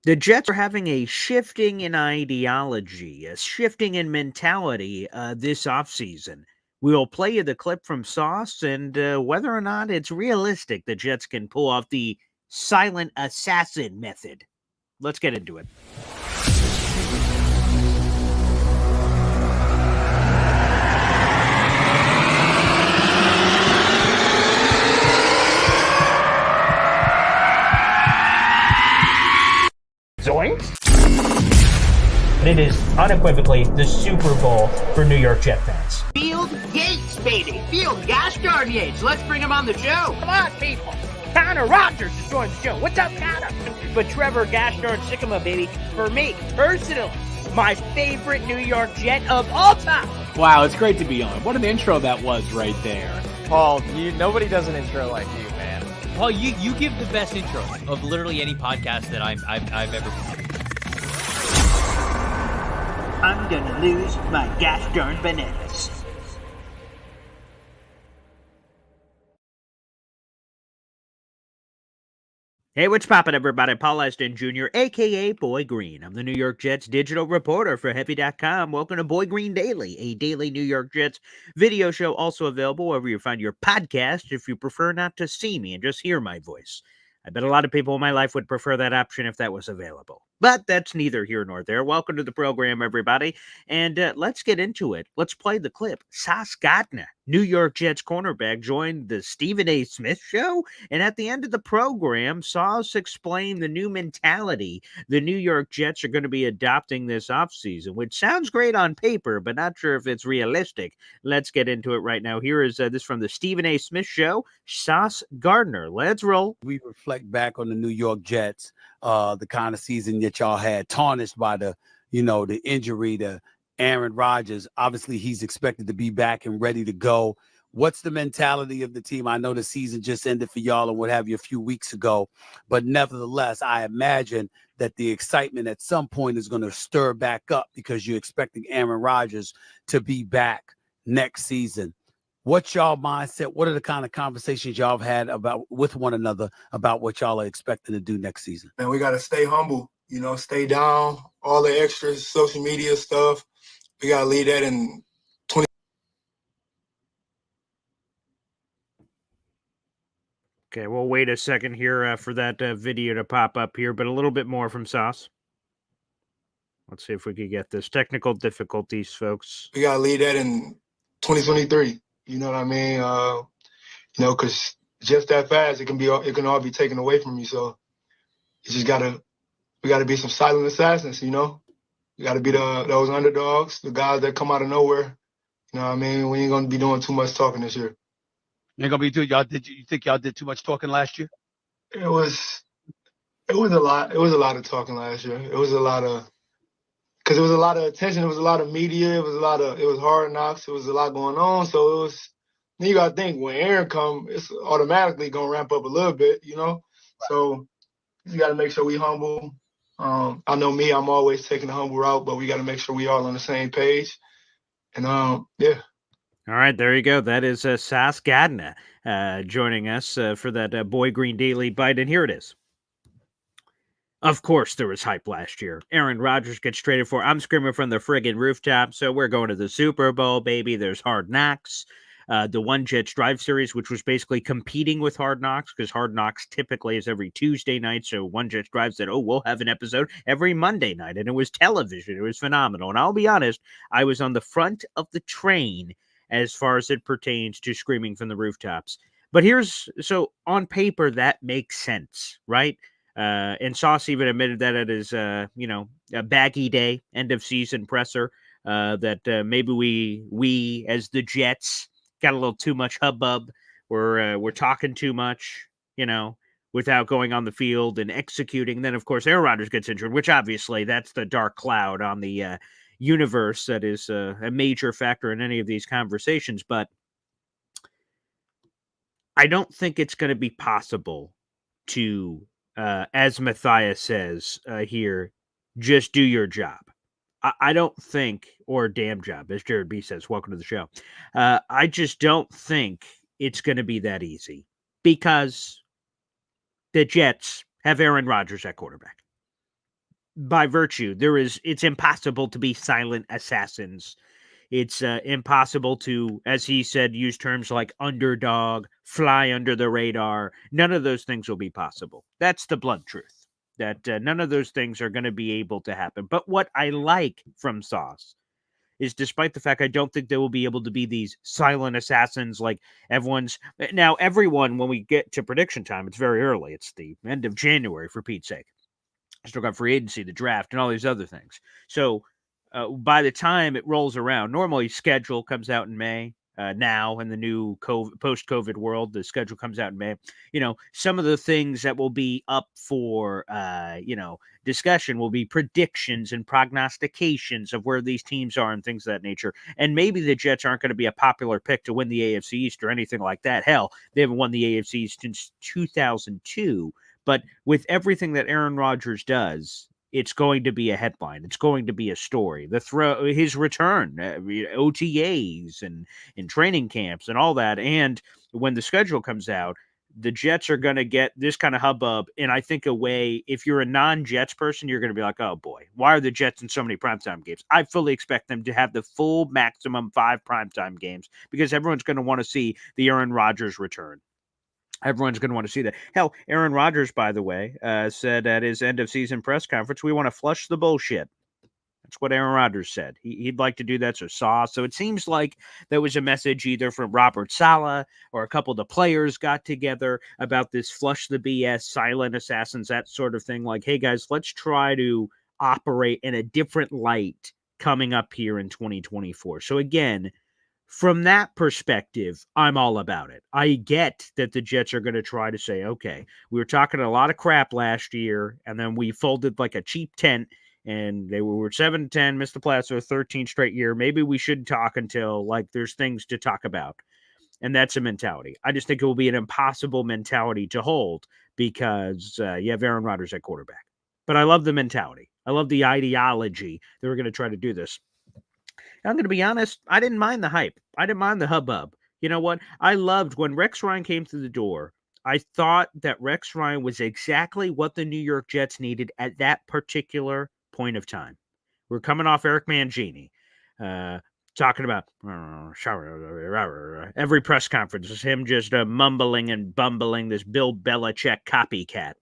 The Jets are having a shifting in ideology, a shifting in mentality this offseason. We'll play you the clip from Sauce and whether or not it's realistic the Jets can pull off the silent assassin method. Let's get into it. Zoinks! It is unequivocally the Super Bowl for New York Jet fans. Field Yates, baby. Field Gosh Darn Yates. Let's bring him on the show. Come on, people. Connor Rogers is joining the show. What's up, Connor? But Trevor Gosh Darn Sycamore, baby, for me, personally, my favorite New York Jet of all time. Wow, it's great to be on. What an intro that was right there. Paul, nobody does an intro like you, man. Paul, you give the best intro of literally any podcast that I've ever been. I'm gonna lose my gosh darn bananas. Hey, what's poppin', everybody? Paul Eston Jr., a.k.a. Boy Green. I'm the New York Jets digital reporter for Heavy.com. Welcome to Boy Green Daily, a daily New York Jets video show, also available wherever you find your podcast if you prefer not to see me and just hear my voice. I bet a lot of people in my life would prefer that option if that was available. But that's neither here nor there. Welcome to the program, everybody. And let's get into it. Let's play the clip. Sauce Gardner, New York Jets cornerback, joined the Stephen A. Smith show. And at the end of the program, Sauce explained the new mentality the New York Jets are going to be adopting this offseason, which sounds great on paper, but not sure if it's realistic. Let's get into it right now. Here is this from the Stephen A. Smith show, Sauce Gardner. Let's roll. We reflect back on the New York Jets, the kind of season that y'all had, tarnished by the injury to Aaron Rodgers. Obviously, he's expected to be back and ready to go. What's the mentality of the team? I know the season just ended for y'all and what have you a few weeks ago, but nevertheless, I imagine that the excitement at some point is going to stir back up because you're expecting Aaron Rodgers to be back next season. What's y'all mindset? What are the kind of conversations y'all have had with one another about what y'all are expecting to do next season? And we got to stay humble, stay down, all the extra social media stuff. We got to leave that in 20. Okay, we'll wait a second here for that video to pop up here, but a little bit more from Sauce. Let's see if we could get this. Technical difficulties, folks. We got to leave that in 2023. You know what I mean? Because just that fast, it can all be taken away from you. So we got to be some silent assassins. We got to be those underdogs, the guys that come out of nowhere. You know what I mean? We ain't gonna be doing too much talking this year. You ain't gonna be doing y'all. You think y'all did too much talking last year? It was a lot. It was a lot of talking last year. It was a lot of. Because it was a lot of attention, it was a lot of media, it was hard knocks, it was a lot going on. So then you gotta think when Aaron come, it's automatically gonna ramp up a little bit, So you gotta make sure we humble. I know me, I'm always taking the humble route, but we gotta make sure we all on the same page. And yeah. All right, there you go. That is Sauce Gardner joining us for that Boy Green Daily Bite, and here it is. Of course, there was hype last year. Aaron Rodgers gets traded for. I'm screaming from the friggin' rooftop. So we're going to the Super Bowl, baby. There's Hard Knocks. The One Jets Drive series, which was basically competing with Hard Knocks because Hard Knocks typically is every Tuesday night. So One Jets Drive said, we'll have an episode every Monday night. And it was television. It was phenomenal. And I'll be honest, I was on the front of the train as far as it pertains to screaming from the rooftops. But so on paper, that makes sense, right? And Sauce even admitted that at his, a baggy day, end of season presser, that maybe we as the Jets got a little too much hubbub. We're talking too much, without going on the field and executing. Then, of course, Aaron Rodgers gets injured, which obviously that's the dark cloud on the universe that is a major factor in any of these conversations. But I don't think it's going to be possible to as Matthias says here, just do your job. I don't think, or damn job, as Jared B says, welcome to the show. I just don't think it's going to be that easy because the Jets have Aaron Rodgers at quarterback. by virtue, it's impossible to be silent assassins. It's impossible to, as he said, use terms like underdog, fly under the radar. None of those things will be possible. That's the blunt truth. That none of those things are going to be able to happen. But what I like from Sauce is, despite the fact I don't think they will be able to be these silent assassins like everyone, when we get to prediction time, it's very early. It's the end of January, for Pete's sake. Still got free agency, the draft, and all these other things. So by the time it rolls around, normally schedule comes out in May. Now in the new post-COVID world, the schedule comes out in May. Some of the things that will be up for discussion will be predictions and prognostications of where these teams are and things of that nature. And maybe the Jets aren't going to be a popular pick to win the AFC East or anything like that. Hell, they haven't won the AFC East since 2002. But with everything that Aaron Rodgers does, it's going to be a headline. It's going to be a story. His return, OTAs and training camps and all that. And when the schedule comes out, the Jets are going to get this kind of hubbub. And I think if you're a non-Jets person, you're going to be like, oh boy, why are the Jets in so many primetime games? I fully expect them to have the full maximum 5 primetime games because everyone's going to want to see the Aaron Rodgers return. Everyone's going to want to see that. Hell, Aaron Rodgers, by the way, said at his end-of-season press conference, we want to flush the bullshit. That's what Aaron Rodgers said. He'd like to do that, so it seems like there was a message either from Robert Saleh or a couple of the players got together about this flush the BS, silent assassins, that sort of thing. Like, hey, guys, let's try to operate in a different light coming up here in 2024. So, again, from that perspective, I'm all about it. I get that the Jets are going to try to say, okay, we were talking a lot of crap last year, and then we folded like a cheap tent, and they were 7-10, missed the playoffs for a 13 straight year. Maybe we should talk until there's things to talk about. And that's a mentality. I just think it will be an impossible mentality to hold because you have Aaron Rodgers at quarterback. But I love the mentality. I love the ideology that we're going to try to do this. I'm going to be honest, I didn't mind the hype. I didn't mind the hubbub. You know what? I loved when Rex Ryan came through the door. I thought that Rex Ryan was exactly what the New York Jets needed at that particular point of time. We're coming off Eric Mangini, talking about every press conference is him just mumbling and bumbling, this Bill Belichick copycat.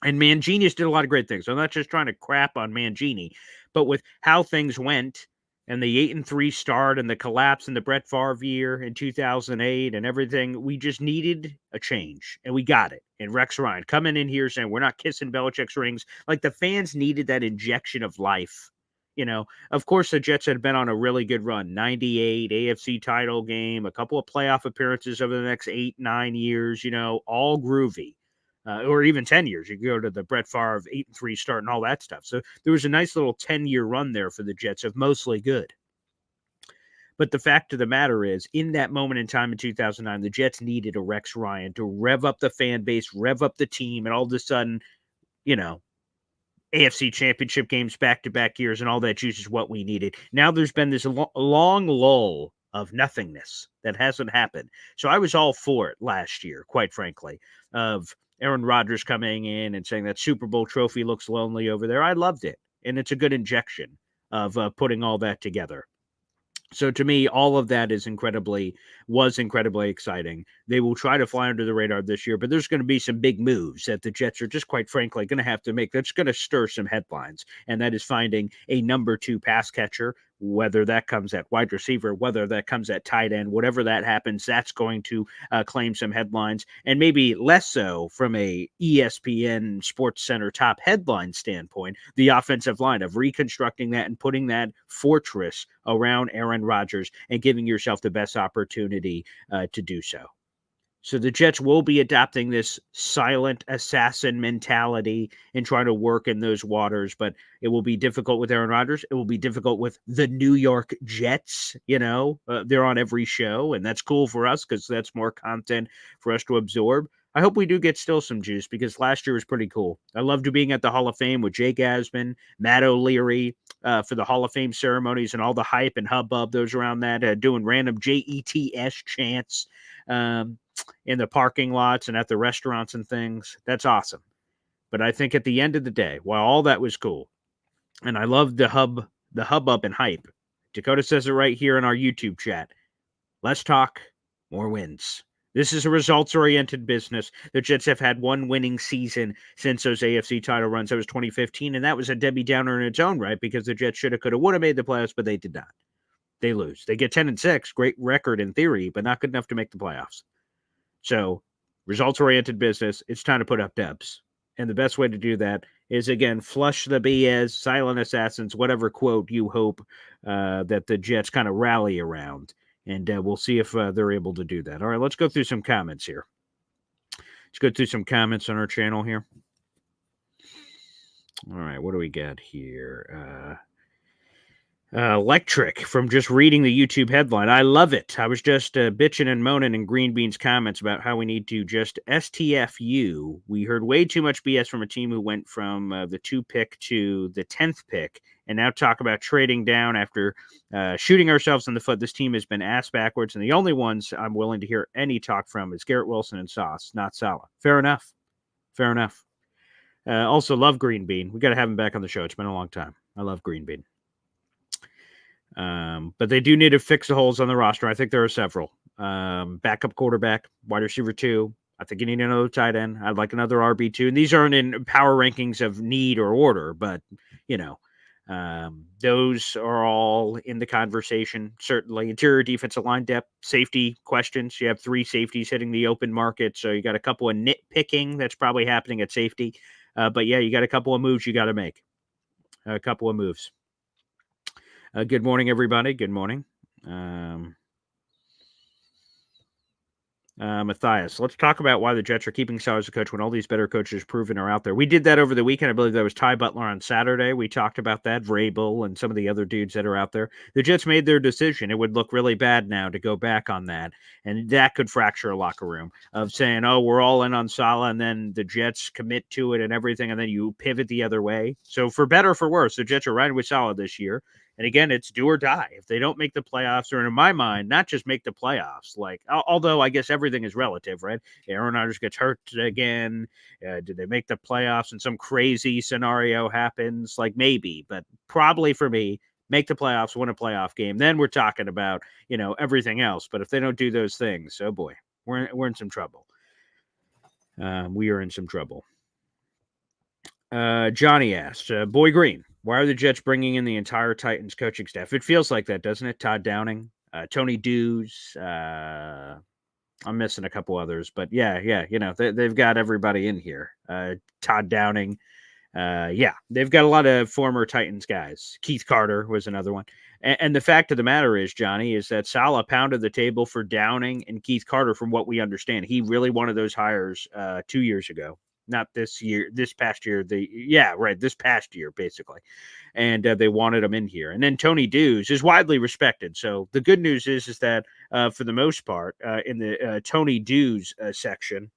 And Mangini did a lot of great things. I'm not just trying to crap on Mangini, but with how things went, and the 8-3 start and the collapse in the Brett Favre year in 2008 and everything, we just needed a change, and we got it. And Rex Ryan coming in here saying, we're not kissing Belichick's rings. Like, the fans needed that injection of life. Of course, the Jets had been on a really good run, 98 AFC title game, a couple of playoff appearances over the next 8-9 years, all groovy. Or even 10 years. You go to the Brett Favre 8-3 start and all that stuff. So there was a nice little 10-year run there for the Jets of mostly good. But the fact of the matter is, in that moment in time in 2009, the Jets needed a Rex Ryan to rev up the fan base, rev up the team, and all of a sudden, AFC championship games back-to-back years and all that juice is what we needed. Now there's been this long lull of nothingness that hasn't happened. So I was all for it last year, quite frankly, of Aaron Rodgers coming in and saying that Super Bowl trophy looks lonely over there. I loved it. And it's a good injection of putting all that together. So to me, all of that was incredibly exciting. They will try to fly under the radar this year, but there's going to be some big moves that the Jets are just quite frankly going to have to make. That's going to stir some headlines, and that is finding a number 2 pass catcher, whether that comes at wide receiver, whether that comes at tight end, whatever that happens, that's going to claim some headlines, and maybe less so from a ESPN Sports Center top headline standpoint, the offensive line of reconstructing that and putting that fortress around Aaron Rodgers and giving yourself the best opportunity to do so. So the Jets will be adopting this silent assassin mentality and trying to work in those waters, but it will be difficult with Aaron Rodgers. It will be difficult with the New York Jets. They're on every show, and that's cool for us because that's more content for us to absorb. I hope we do get still some juice because last year was pretty cool. I loved being at the Hall of Fame with Jake Asman, Matt O'Leary for the Hall of Fame ceremonies and all the hype and hubbub that was around that, doing random JETS chants in the parking lots and at the restaurants and things. That's awesome. But I think at the end of the day, while all that was cool, and I love the hubbub and hype, Dakota says it right here in our YouTube chat. Less talk, more wins. This is a results-oriented business. The Jets have had one winning season since those AFC title runs. That was 2015, and that was a Debbie Downer in its own right because the Jets should have, could have, would have made the playoffs, but they did not. They lose. They get 10-6, great record in theory, but not good enough to make the playoffs. So, results-oriented business, it's time to put up dubs. And the best way to do that is, again, flush the BS, silent assassins, whatever quote you hope that the Jets kind of rally around. And we'll see if they're able to do that. All right, let's go through some comments here. Let's go through some comments on our channel here. All right, what do we got here? Electric from just reading the YouTube headline. I love it. I was just bitching and moaning in Green Bean's comments about how we need to just STFU. We heard way too much BS from a team who went from the 2 pick to the 10th pick, and now talk about trading down after shooting ourselves in the foot. This team has been ass backwards, and the only ones I'm willing to hear any talk from is Garrett Wilson and Sauce, not Salah. Fair enough. Fair enough. Also, love Green Bean. We got to have him back on the show. It's been a long time. I love Green Bean. But they do need to fix the holes on the roster. I think there are several. Backup quarterback, wide receiver 2. I think you need another tight end. I'd like another RB2. And these aren't in power rankings of need or order, but, you know, those are all in the conversation. Certainly, interior defensive line depth, safety questions. You have 3 safeties hitting the open market, so you got a couple of nitpicking that's probably happening at safety. But, yeah, you got a couple of moves you got to make. A couple of moves. Good morning, everybody. Good morning. Matthias, let's talk about why the Jets are keeping Sauce as a coach when all these better coaches proven are out there. We did that over the weekend. I believe that was Ty Butler on Saturday. We talked about that, Vrabel and some of the other dudes that are out there. The Jets made their decision. It would look really bad now to go back on that, and that could fracture a locker room of saying, oh, we're all in on Salah, and then the Jets commit to it and everything, and then you pivot the other way. So for better or for worse, the Jets are riding with Salah this year. And again, it's do or die. If they don't make the playoffs, or in my mind, not just make the playoffs, like, although I guess everything is relative, right? Aaron Rodgers gets hurt again. Did they make the playoffs and some crazy scenario happens? Like maybe, but probably for me, make the playoffs, win a playoff game. Then we're talking about, you know, everything else. But if they don't do those things, oh boy, we're in some trouble. We are in some trouble. Johnny asked, Boy Green, why are the Jets bringing in the entire Titans coaching staff? It feels like that, doesn't it? Todd Downing, Tony Dews. I'm missing a couple others, but yeah. You know, they've got everybody in here. Todd Downing. Yeah, they've got a lot of former Titans guys. Keith Carter was another one. And the fact of the matter is, Johnny, is that Salah pounded the table for Downing and Keith Carter from what we understand. He really wanted those hires 2 years ago. Not this year, this past year. This past year, basically. And they wanted him in here. And then Tony Dews is widely respected. So the good news is that for the most part, in the Tony Dews section,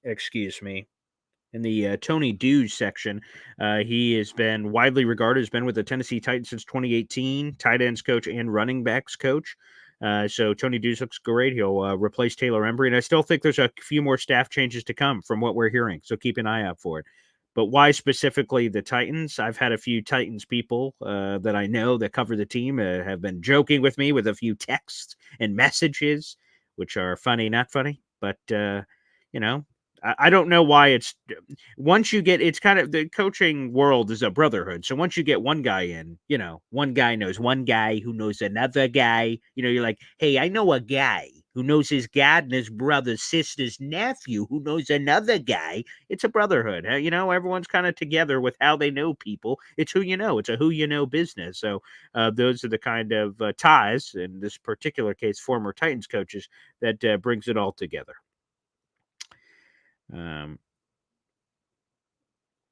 in the Tony Dews section, he has been widely regarded, has been with the Tennessee Titans since 2018, tight ends coach and running backs coach. So Tony Dews looks great. He'll replace Taylor Embry. And I still think there's a few more staff changes to come from what we're hearing. So keep an eye out for it. But why specifically the Titans? I've had a few Titans people that I know that cover the team have been joking with me with a few texts and messages, which are funny, not funny. But, you know, I don't know why it's once you get, it's kind of the coaching world is a brotherhood. So once you get one guy in, you know, one guy knows one guy who knows another guy, you know, you're like, hey, I know a guy who knows his dad and his brother's sister's nephew who knows another guy. It's a brotherhood. You know, everyone's kind of together with how they know people. It's who you know. It's a who you know business. So those are the kind of ties, in this particular case, former Titans coaches, that brings it all together.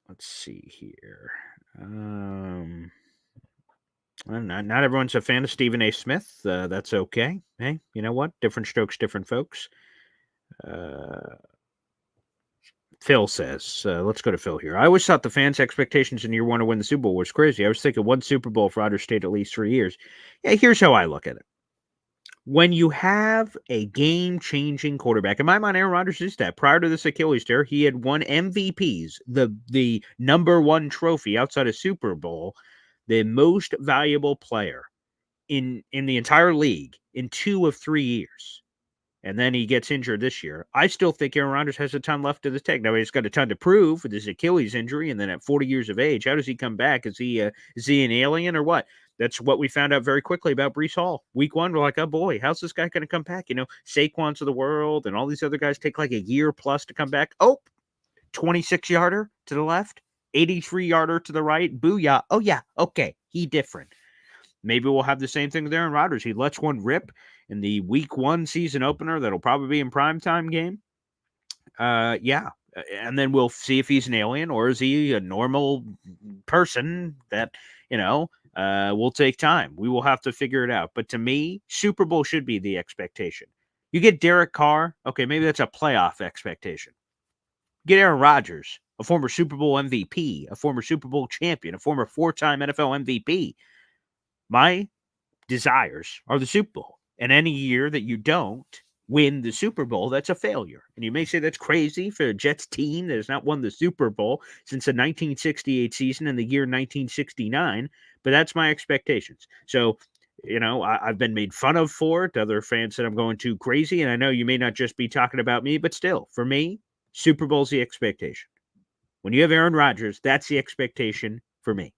Let's see here. Not everyone's a fan of Stephen A. Smith. That's okay. Hey, you know what? Different strokes, different folks. Phil says, let's go to Phil here. I always thought the fans' expectations in year one to win the Super Bowl was crazy. I was thinking one Super Bowl if Rodgers stayed at least 3 years. Yeah, here's how I look at it. when you have a game-changing quarterback, in my mind, Aaron Rodgers is that. Prior to this Achilles tear, he had won MVPs, the number one trophy outside of Super Bowl, the most valuable player in the entire league in 2 of 3 years. And then he gets injured this year. I still think Aaron Rodgers has a ton left to the tank. Now he's got a ton to prove with his Achilles injury, and then at 40 years of age, how does he come back? Is he an alien or what? That's what we found out very quickly about Breece Hall. Week 1, we're like, oh boy, how's this guy going to come back? You know, Saquon's of the world and all these other guys take like a year plus to come back. Oh, 26-yarder to the left, 83-yarder to the right. Booyah. Oh yeah, okay, he different. Maybe we'll have the same thing with Aaron Rodgers. He lets one rip in the week 1 season opener that'll probably be in primetime game. Yeah. And then we'll see if he's an alien or is he a normal person that, will take time. We will have to figure it out. But to me, Super Bowl should be the expectation. You get Derek Carr, okay, maybe that's a playoff expectation. Get Aaron Rodgers, a former Super Bowl MVP, a former Super Bowl champion, a former 4-time NFL MVP. My desires are the Super Bowl. And any year that you don't win the Super Bowl, that's a failure. And you may say that's crazy for a Jets team that has not won the Super Bowl since the 1968 season and the year 1969, but that's my expectations. So, I've been made fun of for it. Other fans said I'm going too crazy, and I know you may not just be talking about me, but still, for me, Super Bowl's the expectation. When you have Aaron Rodgers, that's the expectation for me.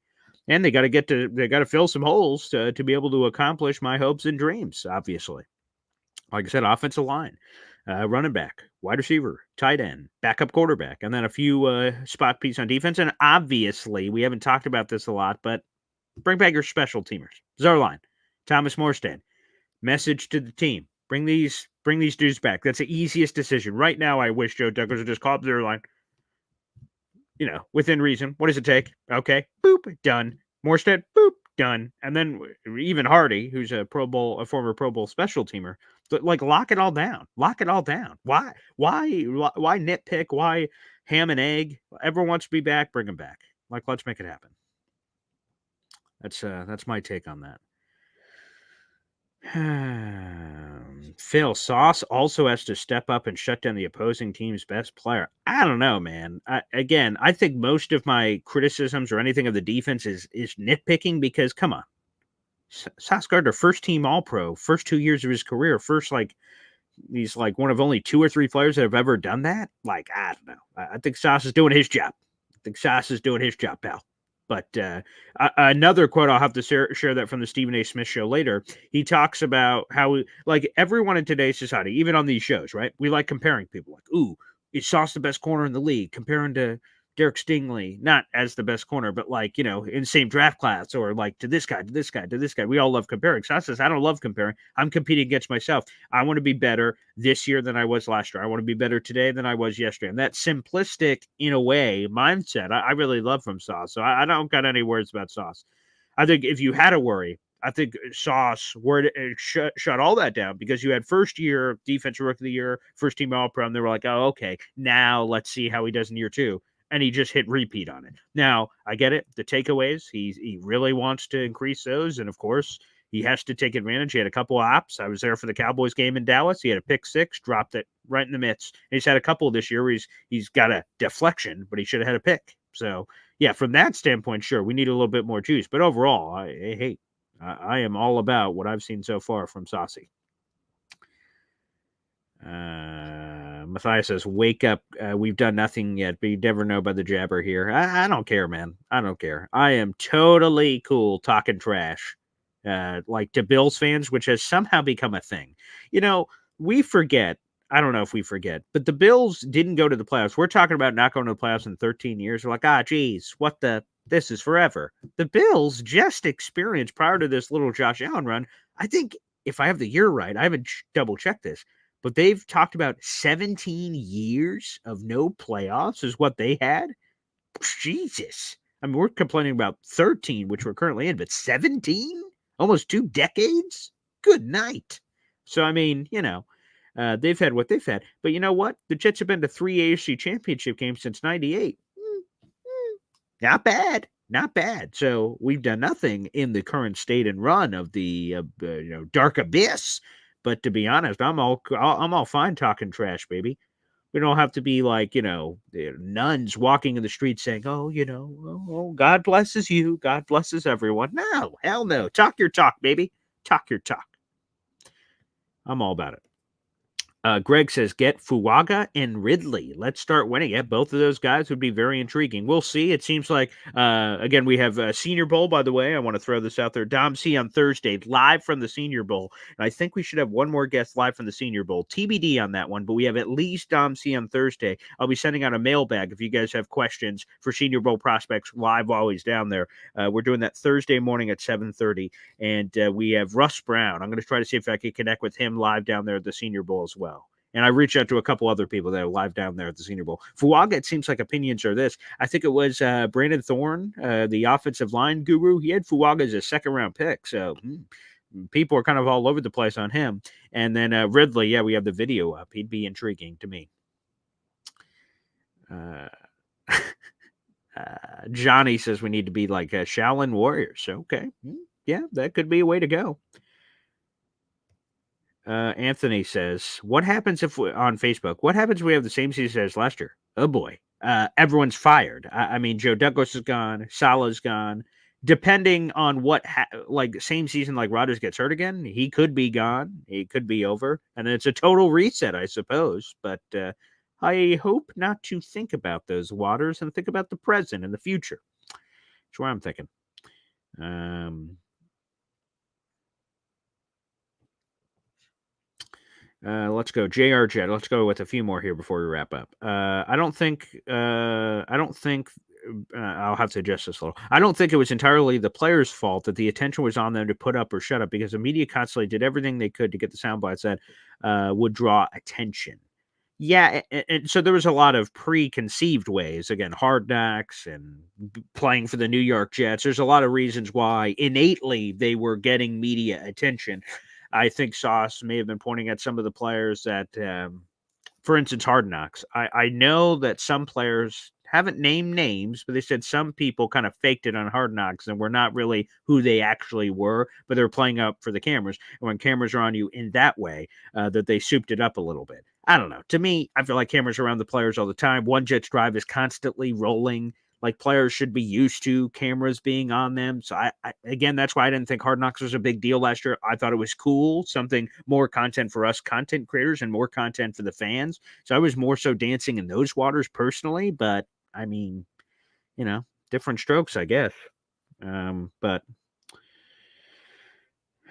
And they got to fill some holes to be able to accomplish my hopes and dreams, obviously. Like I said, offensive line, running back, wide receiver, tight end, backup quarterback, and then a few spot pieces on defense. And obviously, we haven't talked about this a lot, but bring back your special teamers. Our line, Thomas Morstead. Message to the team. Bring these dudes back. That's the easiest decision. Right now, I wish Joe Douglas would just call up their line. Within reason. What does it take? Okay. Boop. Done. Morstead. Boop. Done. And then even Hardy, who's a former Pro Bowl special teamer, like lock it all down. Lock it all down. Why nitpick? Why ham and egg? Everyone wants to be back. Bring them back. Like, let's make it happen. That's my take on that. Phil, Sauce also has to step up and shut down the opposing team's best player. I don't know, man. I think most of my criticisms or anything of the defense is nitpicking because, come on. Sauce Gardner, first team All-Pro, first 2 years of his career, he's like one of only 2 or 3 players that have ever done that. Like, I don't know. I think Sauce is doing his job. Pal. But another quote, I'll have to share that from the Stephen A. Smith show later. He talks about how, like, everyone in today's society, even on these shows, right? We like comparing people. Like, ooh, is Sauce the best corner in the league? Comparing to Derek Stingley, not as the best corner, but like, in the same draft class or like to this guy. We all love comparing. Sauce says, I don't love comparing. I'm competing against myself. I want to be better this year than I was last year. I want to be better today than I was yesterday. And that simplistic, in a way, mindset, I really love from Sauce. So I don't got any words about Sauce. I think if you had a worry, I think Sauce shut all that down because you had first year defensive rookie of the year, first team All-Pro, and they were like, oh, okay, now let's see how he does in year 2. And he just hit repeat on it. Now, I get it. The takeaways, he really wants to increase those. And, of course, he has to take advantage. He had a couple of ops. I was there for the Cowboys game in Dallas. He had a pick 6, dropped it right in the midst. And he's had a couple this year where he's got a deflection, but he should have had a pick. So, yeah, from that standpoint, sure, we need a little bit more juice. But overall, I am all about what I've seen so far from Saucy. Matthias says, wake up. We've done nothing yet, but you never know about the jabber here. I don't care, man. I don't care. I am totally cool talking trash, like to Bills fans, which has somehow become a thing. We forget. I don't know if we forget, but the Bills didn't go to the playoffs. We're talking about not going to the playoffs in 13 years. We're like, geez, this is forever. The Bills just experienced prior to this little Josh Allen run. I think if I have the year right, I haven't double checked this, but they've talked about 17 years of no playoffs is what they had. Jesus. I mean, we're complaining about 13, which we're currently in, but 17? Almost 2 decades? Good night. So, I mean, they've had what they've had. But you know what? The Jets have been to 3 AFC championship games since 98. Not bad. Not bad. So we've done nothing in the current state and run of the dark abyss. But to be honest, I'm all fine talking trash, baby. We don't have to be like, nuns walking in the street saying, God blesses you. God blesses everyone. No, hell no. Talk your talk, baby. Talk your talk. I'm all about it. Greg says, get Fuaga and Ridley. Let's start winning. Yeah, both of those guys would be very intriguing. We'll see. It seems like, again, we have a Senior Bowl, by the way. I want to throw this out there. Dom C on Thursday, live from the Senior Bowl. And I think we should have one more guest live from the Senior Bowl. TBD on that one, but we have at least Dom C on Thursday. I'll be sending out a mailbag if you guys have questions for Senior Bowl prospects live while he's down there. We're doing that Thursday morning at 7:30. And we have Russ Brown. I'm going to try to see if I can connect with him live down there at the Senior Bowl as well. And I reached out to a couple other people that are live down there at the Senior Bowl. Fuaga, it seems like opinions are this. I think it was Brandon Thorne, the offensive line guru. He had Fuaga as a second-round pick. So people are kind of all over the place on him. And then Ridley, yeah, we have the video up. He'd be intriguing to me. Johnny says we need to be like Shaolin Warriors. Okay. Yeah, that could be a way to go. Anthony says, what happens on Facebook, what happens if we have the same season as last year? Oh boy. Everyone's fired. I mean, Joe Douglas is gone. Salah's gone. Depending on what, same season like Rodgers gets hurt again, he could be gone. He could be over. And it's a total reset, I suppose. But I hope not to think about those waters and think about the present and the future. That's what I'm thinking. Let's go JR Jet. Let's go with a few more here before we wrap up. I don't think I'll have to adjust this a little. I don't think it was entirely the players' fault that the attention was on them to put up or shut up, because the media constantly did everything they could to get the sound bites that would draw attention. Yeah, and so there was a lot of preconceived ways. Again, Hard Knocks and playing for the New York Jets. There's a lot of reasons why innately they were getting media attention. I think Sauce may have been pointing at some of the players that, for instance, Hard Knocks. I know that some players haven't named names, but they said some people kind of faked it on Hard Knocks and were not really who they actually were, but they were playing up for the cameras. And when cameras are on you in that way, that they souped it up a little bit. I don't know. To me, I feel like cameras are around the players all the time. One Jets drive is constantly rolling. Like, players should be used to cameras being on them. So, I again, that's why I didn't think Hard Knocks was a big deal last year. I thought it was cool, something more content for us content creators and more content for the fans. So I was more so dancing in those waters personally. But, I mean, different strokes, I guess. But,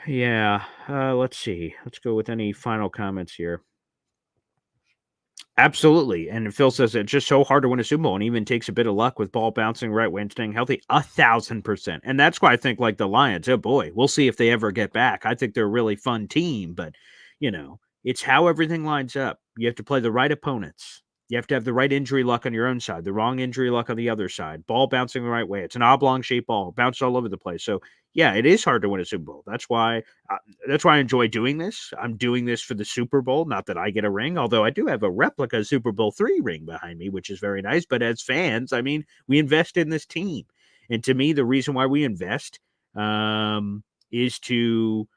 yeah, let's see. Let's go with any final comments here. Absolutely. And Phil says it's just so hard to win a Super Bowl, and even takes a bit of luck with ball bouncing right way and staying healthy. 1,000%. And that's why I think, like, the Lions, oh boy, we'll see if they ever get back. I think they're a really fun team, but, it's how everything lines up. You have to play the right opponents. You have to have the right injury luck on your own side, the wrong injury luck on the other side, ball bouncing the right way. It's an oblong-shaped ball, bounced all over the place. So, yeah, it is hard to win a Super Bowl. That's why I enjoy doing this. I'm doing this for the Super Bowl. Not that I get a ring, although I do have a replica Super Bowl III ring behind me, which is very nice. But as fans, I mean, we invest in this team. And to me, the reason why we invest is to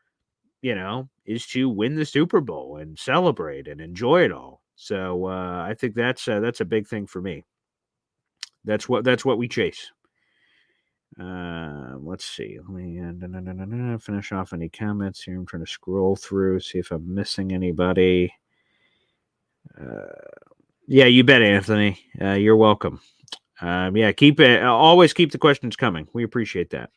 win the Super Bowl and celebrate and enjoy it all. So I think that's a big thing for me. That's what we chase. Let's see. Let me finish off any comments here. I'm trying to scroll through, see if I'm missing anybody. Yeah, you bet, Anthony. You're welcome. Yeah, always keep the questions coming. We appreciate that.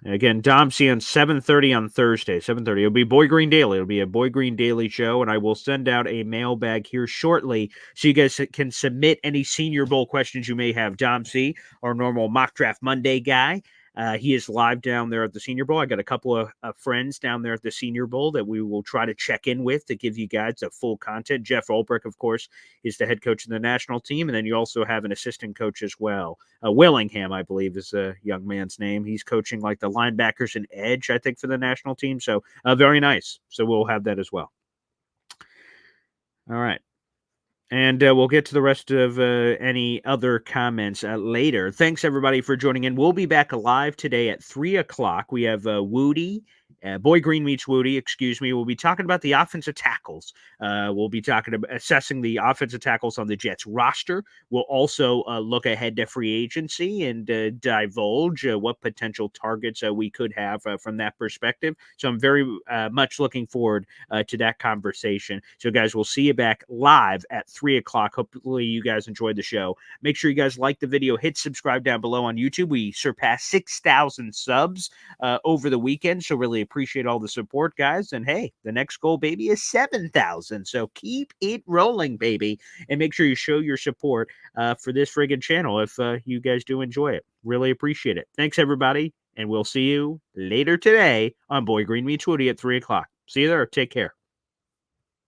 Again, Dom C on 7:30 on Thursday. 7:30. It'll be Boy Green Daily. It'll be a Boy Green Daily show, and I will send out a mailbag here shortly so you guys can submit any Senior Bowl questions you may have. Dom C, our normal Mock Draft Monday guy. He is live down there at the Senior Bowl. I got a couple of friends down there at the Senior Bowl that we will try to check in with to give you guys the full content. Jeff Ulbrich, of course, is the head coach of the national team. And then you also have an assistant coach as well. Willingham, I believe, is the young man's name. He's coaching like the linebackers and edge, I think, for the national team. So very nice. So we'll have that as well. All right. And we'll get to the rest of any other comments later. Thanks, everybody, for joining in. We'll be back live today at 3 o'clock. We have Woody Boy Green meets Woody, excuse me. We'll be talking about the offensive tackles. We'll be talking about assessing the offensive tackles on the Jets roster. We'll also look ahead to free agency and divulge what potential targets we could have from that perspective. So I'm very much looking forward to that conversation. So, guys, we'll see you back live at 3 o'clock. Hopefully you guys enjoyed the show. Make sure you guys like the video. Hit subscribe down below on YouTube. We surpassed 6,000 subs over the weekend, so really appreciate all the support, guys. And hey, the next goal, baby, is 7,000. So keep it rolling, baby, and make sure you show your support for this friggin' channel if you guys do enjoy it. Really appreciate it. Thanks, everybody, and we'll see you later today on Boy Green Meets Woody at 3 o'clock. See you there. Take care.